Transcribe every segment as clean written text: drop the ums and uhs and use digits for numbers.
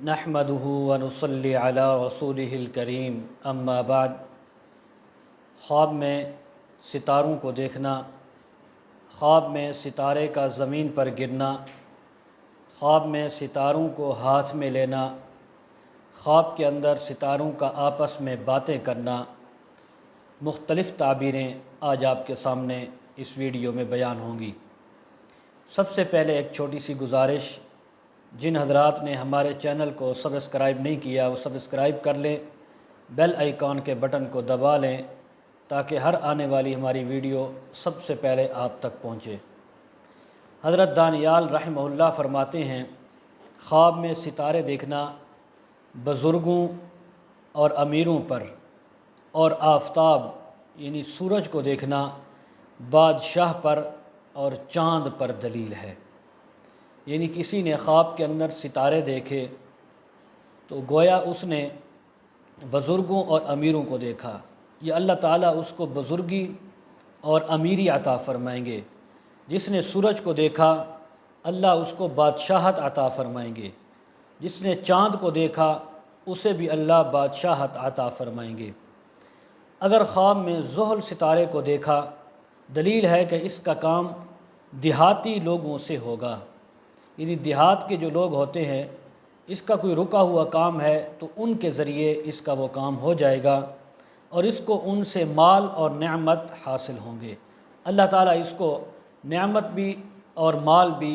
नहमदुहु व नुसल्ली अला रसूलिहिल करीम अम्मा बाद। ख्वाब में सितारों को देखना, ख्वाब में सितारे का ज़मीन पर गिरना, ख्वाब में सितारों को हाथ में लेना, ख्वाब के अंदर सितारों का आपस में बातें करना, मुख्तलिफ़ ताबीरें आज आपके सामने इस वीडियो में बयान होंगी। सबसे पहले एक छोटी सी गुजारिश, जिन हजरात ने हमारे चैनल को सब्सक्राइब नहीं किया वो सब्सक्राइब कर लें, बेल आइकॉन के बटन को दबा लें ताकि हर आने वाली हमारी वीडियो सबसे पहले आप तक पहुँचे। हज़रत दानियाल रहमहुल्लाह फरमाते हैं, ख्वाब में सितारे देखना बुज़ुर्गों और अमीरों पर और आफ़ताब यानी सूरज को देखना बादशाह पर और चाँद पर दलील है। यानी किसी ने ख्वाब के अंदर सितारे देखे तो गोया उसने बुज़ुर्गों और अमीरों को देखा। ये अल्लाह ताला उसको बुज़ुर्गी और अमीरी अता फ़रमाएंगे। जिसने सूरज को देखा अल्लाह उसको बादशाहत अता फ़रमाएंगे। जिसने चाँद को देखा उसे भी अल्लाह बादशाहत अता फ़रमाएंगे। अगर ख्वाब में ज़ुहल सितारे को देखा, दलील है कि इसका काम देहाती लोगों से होगा। यानी देहात के जो लोग होते हैं, इसका कोई रुका हुआ काम है तो उनके ज़रिए इसका वो काम हो जाएगा और इसको उनसे माल और नेमत हासिल होंगे। अल्लाह ताला इसको नेमत भी और माल भी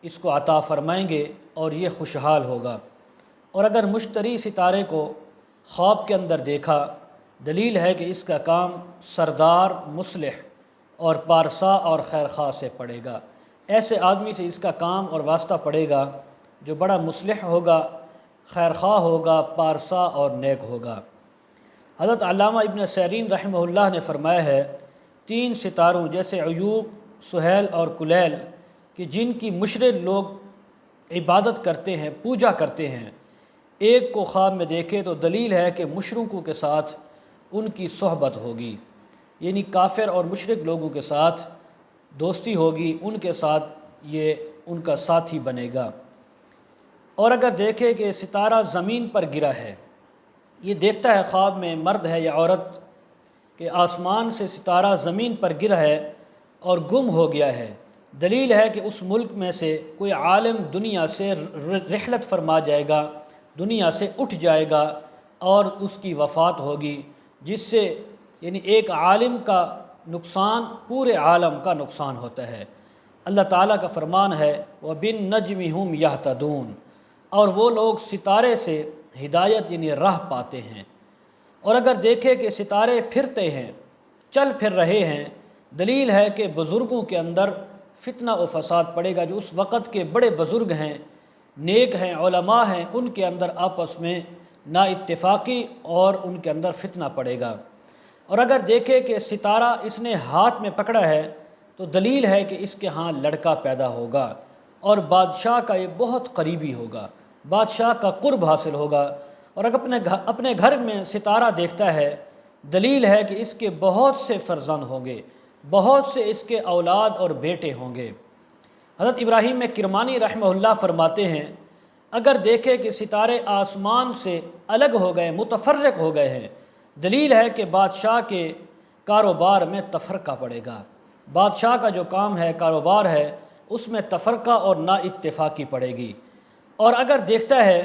इसको अता फ़रमाएंगे और ये खुशहाल होगा। और अगर मुश्तरी सितारे को ख्वाब के अंदर देखा, दलील है कि इसका काम सरदार, मुस्लिह और पारसा और खैर खा से पड़ेगा। ऐसे आदमी से इसका काम और वास्ता पड़ेगा जो बड़ा मुस्लिह होगा, खैर खा होगा, पारसा और नेक होगा। हज़रत अल्लामा इब्न सैरीन रहमहुल्लाह ने फरमाया है, तीन सितारों जैसे अयूब, सुहैल और कुलैल कि जिनकी मुशरिक लोग इबादत करते हैं, पूजा करते हैं, एक को ख्वाब में देखे तो दलील है कि मुशरिकों के साथ उनकी सोहबत होगी। यानी काफिर और मुशरिक लोगों के साथ दोस्ती होगी, उनके साथ ये उनका साथी बनेगा। और अगर देखे कि सितारा ज़मीन पर गिरा है, ये देखता है ख्वाब में मर्द है या औरत कि आसमान से सितारा ज़मीन पर गिरा है और गुम हो गया है, दलील है कि उस मुल्क में से कोई आलिम दुनिया से रिहलत फरमा जाएगा, दुनिया से उठ जाएगा और उसकी वफ़ात होगी, जिससे यानी एक आलिम का नुकसान पूरे आलम का नुकसान होता है। अल्लाह ताला का फरमान है, व बिन नजमी हुम यहतदून, और वो लोग सितारे से हिदायत यानी राह पाते हैं। और अगर देखे कि सितारे फिरते हैं, चल फिर रहे हैं, दलील है कि बुज़ुर्गों के अंदर फितना व फसाद पड़ेगा। जो उस वक़्त के बड़े बुज़ुर्ग हैं, नेक हैं, उलमा हैं, उनके अंदर आपस में ना इत्तेफाकी और उनके अंदर फितना पड़ेगा। और अगर देखे कि सितारा इसने हाथ में पकड़ा है तो दलील है कि इसके यहाँ लड़का पैदा होगा और बादशाह का ये बहुत करीबी होगा, बादशाह का कुर्ब हासिल होगा। और अगर अपने घर में सितारा देखता है, दलील है कि इसके बहुत से फ़र्जंद होंगे, बहुत से इसके औलाद और बेटे होंगे। हज़रत इब्राहीम में किरमानी रहमहुल्लाह फरमाते हैं, अगर देखे कि सितारे आसमान से अलग हो गए, मुतफर्रिक हो गए हैं, दलील है कि बादशाह के कारोबार में तफरका पड़ेगा। बादशाह का जो काम है, कारोबार है, उसमें तफरका और ना इत्तेफाकी पड़ेगी। और अगर देखता है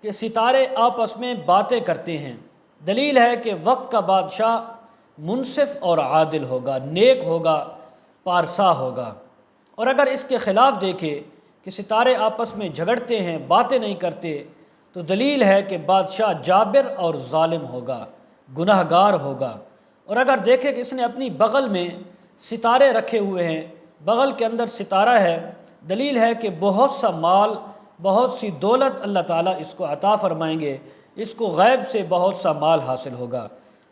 कि सितारे आपस में बातें करते हैं, दलील है कि वक्त का बादशाह मुनसिफ और आदिल होगा, नेक होगा, पारसा होगा। और अगर इसके ख़िलाफ़ देखे कि सितारे आपस में झगड़ते हैं, बातें नहीं करते, तो दलील है कि बादशाह जाबिर और ज़ालिम होगा, गुनहगार होगा। और अगर देखे कि इसने अपनी बगल में सितारे रखे हुए हैं, बगल के अंदर सितारा है, दलील है कि बहुत सा माल, बहुत सी दौलत अल्लाह ताला इसको अता फ़रमाएंगे, इसको गैब से बहुत सा माल हासिल होगा।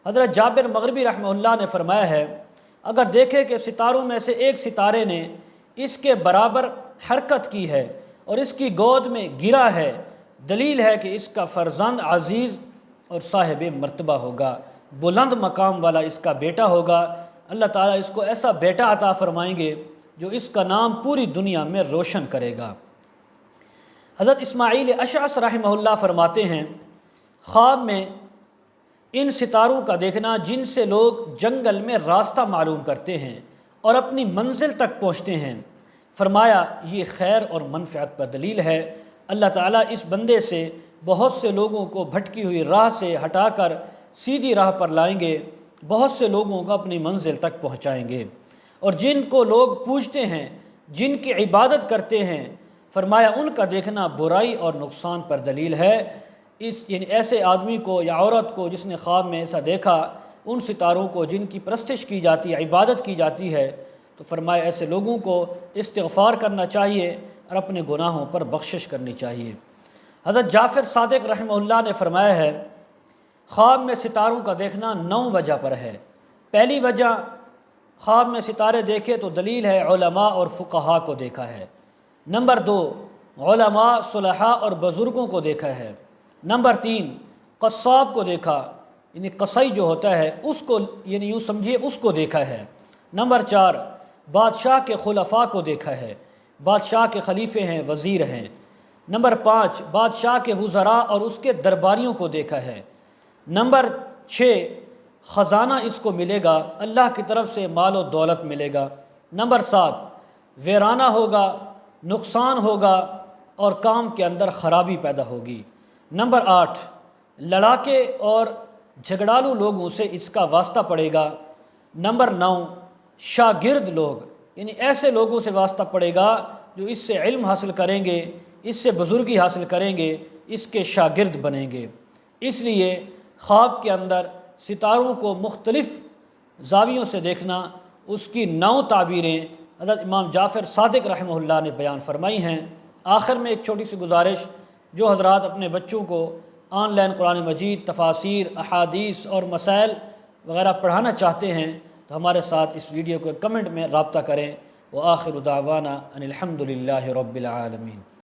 हज़रत जाबिर मग़रिबी रहमतुल्लाह ने फरमाया है, अगर देखे कि सितारों में से एक सितारे ने इसके बराबर हरकत की है और इसकी गोद में गिरा है, दलील है कि इसका फ़र्जंद अज़ीज़ और साहिब मर्तबा होगा, बुलंद मकाम वाला इसका बेटा होगा। अल्लाह ताला इसको ऐसा बेटा अता फ़रमाएंगे जो इसका नाम पूरी दुनिया में रोशन करेगा। حضرت اسماعیل اشعث رحمہ اللہ فرماتے ہیں خواب میں ان ستاروں کا دیکھنا جن سے لوگ جنگل میں راستہ معلوم کرتے ہیں اور اپنی منزل تک پہنچتے ہیں، فرمایا یہ خیر اور منفعت پر دلیل ہے۔ اللہ تعالیٰ اس بندے سے بہت سے لوگوں کو بھٹکی ہوئی راہ سے ہٹا کر سیدھی راہ پر لائیں گے، بہت سے لوگوں کو اپنی منزل تک پہنچائیں گے۔ اور جن کو لوگ پوجتے ہیں، جن کی عبادت کرتے ہیں، فرمایا ان کا دیکھنا برائی اور نقصان پر دلیل ہے۔ یعنی ایسے آدمی کو یا عورت کو جس نے خواب میں ایسا دیکھا، ان ستاروں کو جن کی پرستش کی جاتی ہے، عبادت کی جاتی ہے، تو فرمایا ایسے لوگوں کو استغفار کرنا چاہیے اور اپنے گناہوں پر بخشش کرنی چاہیے۔ حضرت جعفر صادق رحمہ اللہ نے فرمایا ہے خواب میں ستاروں کا دیکھنا 9 وجہ پر ہے۔ پہلی وجہ، خواب میں ستارے دیکھے تو دلیل ہے علماء اور فقہاء کو دیکھا ہے۔ نمبر 2، علماء، صلحاء اور بزرگوں کو دیکھا ہے۔ نمبر 3، قصاب کو دیکھا، یعنی قصائی جو ہوتا ہے اس کو، یعنی یوں سمجھیے اس کو دیکھا ہے۔ نمبر 4، بادشاہ کے خلفاء کو دیکھا ہے، بادشاہ کے خلیفے ہیں، وزیر ہیں۔ نمبر 5، بادشاہ کے وزراء اور اس کے درباریوں کو دیکھا ہے۔ نمبر 6، خزانہ اس کو ملے گا، اللہ کی طرف سے مال و دولت ملے گا۔ نمبر 7، ویرانہ ہوگا، نقصان ہوگا اور کام کے اندر خرابی پیدا ہوگی۔ نمبر 8، لڑاکے اور جھگڑالو لوگوں سے اس کا واسطہ پڑے گا۔ نمبر 9، شاگرد لوگ، یعنی ایسے لوگوں سے واسطہ پڑے گا جو اس سے علم حاصل کریں گے، اس سے بزرگی حاصل کریں گے، اس کے شاگرد بنیں گے۔ اس لیے خواب کے اندر ستاروں کو مختلف زاویوں سے دیکھنا، اس کی 9 تعبیریں حضرت امام جعفر صادق رحمہ اللہ نے بیان فرمائی ہیں۔ آخر میں ایک چھوٹی سی گزارش، جو حضرات اپنے بچوں کو آن لائن قرآن مجید، تفاسیر، احادیث اور مسائل وغیرہ پڑھانا چاہتے ہیں تو ہمارے ساتھ اس ویڈیو کو کمنٹ میں رابطہ کریں۔ وآخر دعوانا ان الحمد للہ رب العالمین۔